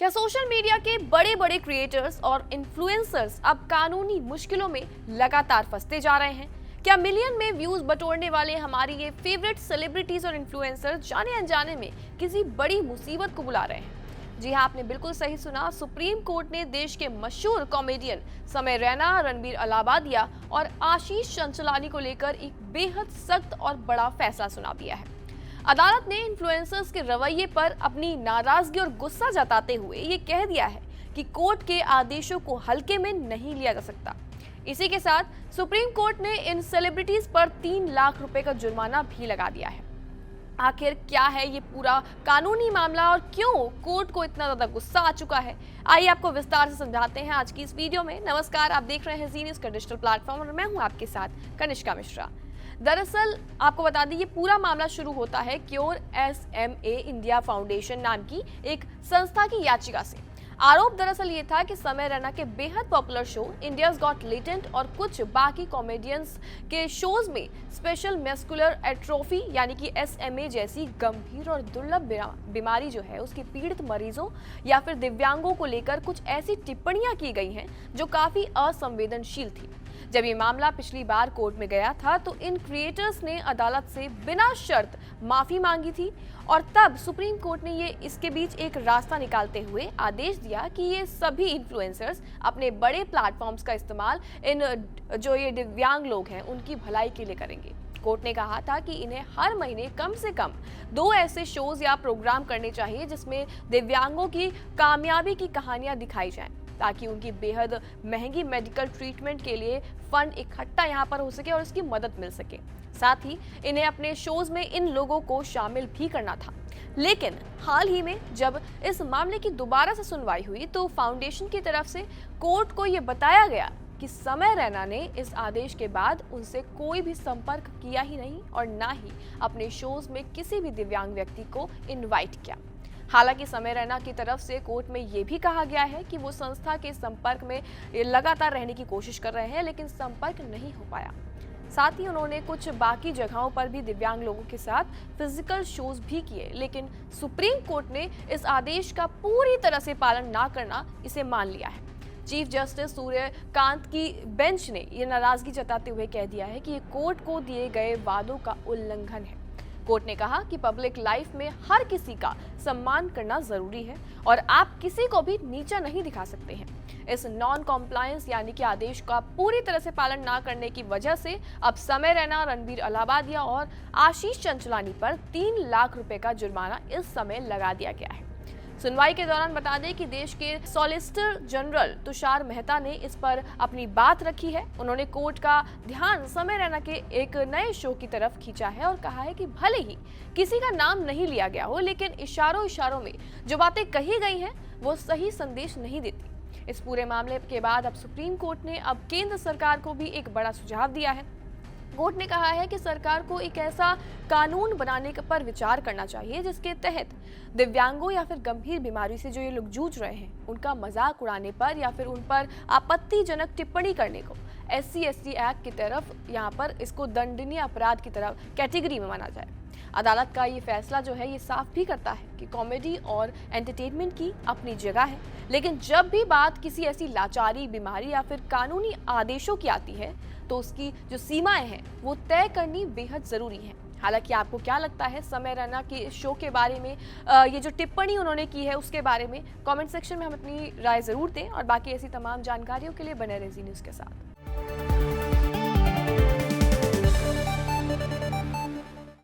क्या social media के बड़े बड़े क्रिएटर्स और इन्फ्लुएंसर्स अब कानूनी मुश्किलों में लगातार फंसते जा रहे हैं? क्या मिलियन में व्यूज बटोरने वाले हमारी ये फेवरेट सेलिब्रिटीज और इन्फ्लुएंसर्स जाने अनजाने में किसी बड़ी मुसीबत को बुला रहे हैं? जी हाँ, आपने बिल्कुल सही सुना। सुप्रीम कोर्ट ने देश के मशहूर कॉमेडियन समय रैना, रणबीर अलाहाबादिया और आशीष चंचलानी को लेकर एक बेहद सख्त और बड़ा फैसला सुना दिया है। अदालत ने इन्फ्लुएंसर्स के रवैये पर अपनी नाराजगी और गुस्सा जताते हुए ये कह दिया है कि कोर्ट के आदेशों को हल्के में नहीं लिया जा सकता। इसी के साथ सुप्रीम कोर्ट ने इन सेलिब्रिटीज पर 3 लाख रुपए का जुर्माना भी लगा दिया है। आखिर क्या है ये पूरा कानूनी मामला और क्यों कोर्ट को इतना ज्यादा गुस्सा आ चुका है, आइए आपको विस्तार से समझाते हैं आज की इस वीडियो में। नमस्कार, आप देख रहे हैं जी न्यूज़ का डिजिटल प्लेटफॉर्म और मैं हूं आपके साथ कनिष्का मिश्रा। दरअसल आपको बता दें, ये पूरा मामला शुरू होता है क्योर SMA इंडिया फाउंडेशन नाम की एक संस्था की याचिका से। आरोप दरअसल ये था कि समय रैना के बेहद popular show India's got talent और कुछ बाकी कॉमेडियंस के शोज में स्पेशल मस्कुलर एट्रोफी यानी कि SMA जैसी गंभीर और दुर्लभ बीमारी जो है उसके पीड़ित मरीजों या फिर दिव्यांगों को लेकर कुछ ऐसी टिप्पणियां की गई हैं जो काफी असंवेदनशील थी। जब ये मामला पिछली बार कोर्ट में गया था तो इन क्रिएटर्स ने अदालत से बिना शर्त माफी मांगी थी और तब सुप्रीम कोर्ट ने ये इसके बीच एक रास्ता निकालते हुए आदेश दिया कि ये सभी इन्फ्लुएंसर्स अपने बड़े प्लेटफॉर्म्स का इस्तेमाल इन जो ये दिव्यांग लोग हैं उनकी भलाई के लिए करेंगे। कोर्ट ने कहा था कि इन्हें हर महीने कम से कम 2 ऐसे शोज या प्रोग्राम करने चाहिए जिसमें दिव्यांगों की कामयाबी की कहानियां दिखाई जाएं, ताकि उनकी बेहद महंगी मेडिकल ट्रीटमेंट के लिए फंड इकट्ठा यहाँ पर हो सके और इसकी मदद मिल सके। साथ ही इन्हें अपने शोज में इन लोगों को शामिल भी करना था। लेकिन हाल ही में जब इस मामले की दोबारा से सुनवाई हुई तो फाउंडेशन की तरफ से कोर्ट को ये बताया गया कि समय रैना ने इस आदेश के बाद उनसे कोई भी संपर्क किया ही नहीं और ना ही अपने शोज में किसी भी दिव्यांग व्यक्ति को इनवाइट किया। हालांकि समय रैना की तरफ से कोर्ट में ये भी कहा गया है कि वो संस्था के संपर्क में लगातार रहने की कोशिश कर रहे हैं, लेकिन संपर्क नहीं हो पाया। साथ ही उन्होंने कुछ बाकी जगहों पर भी दिव्यांग लोगों के साथ फिजिकल शोज भी किए, लेकिन सुप्रीम कोर्ट ने इस आदेश का पूरी तरह से पालन ना करना इसे मान लिया है। चीफ जस्टिस सूर्यकांत की बेंच ने यह नाराजगी जताते हुए कह दिया है कि ये कोर्ट को दिए गए वादों का उल्लंघन है। कोर्ट ने कहा कि पब्लिक लाइफ में हर किसी का सम्मान करना जरूरी है और आप किसी को भी नीचा नहीं दिखा सकते हैं। इस नॉन कॉम्प्लायंस यानी कि आदेश का पूरी तरह से पालन ना करने की वजह से अब समय रैना, रणबीर अलाहाबादिया और आशीष चंचलानी पर 3 लाख रुपए का जुर्माना इस समय लगा दिया गया है। सुनवाई के दौरान बता दें कि देश के सॉलिसिटर जनरल तुषार मेहता ने इस पर अपनी बात रखी है। उन्होंने कोर्ट का ध्यान समय रैना के एक नए शो की तरफ खींचा है और कहा है कि भले ही किसी का नाम नहीं लिया गया हो, लेकिन इशारों में जो बातें कही गई हैं वो सही संदेश नहीं देती। इस पूरे मामले के बाद अब सुप्रीम कोर्ट ने अब केंद्र सरकार को भी एक बड़ा सुझाव दिया है। कोर्ट ने कहा है कि सरकार को एक ऐसा कानून बनाने पर विचार करना चाहिए जिसके तहत दिव्यांगों या फिर गंभीर बीमारी से जो ये लोग जूझ रहे हैं उनका मजाक उड़ाने पर या फिर उन पर आपत्तिजनक टिप्पणी करने को SC/ST एक्ट की तरफ यहाँ पर इसको दंडनीय अपराध की तरफ कैटेगरी में माना जाए। अदालत का ये फैसला जो है ये साफ भी करता है कि कॉमेडी और एंटरटेनमेंट की अपनी जगह है, लेकिन जब भी बात किसी ऐसी लाचारी, बीमारी या फिर कानूनी आदेशों की आती है तो उसकी जो सीमाएं हैं वो तय करनी बेहद जरूरी है। हालांकि आपको क्या लगता है समय रैना के शो के बारे में, ये जो टिप्पणी उन्होंने की है उसके बारे में? कमेंट सेक्शन में हम अपनी राय जरूर दें और बाकी ऐसी तमाम जानकारियों के लिए बने रहिए जी न्यूज़ के साथ।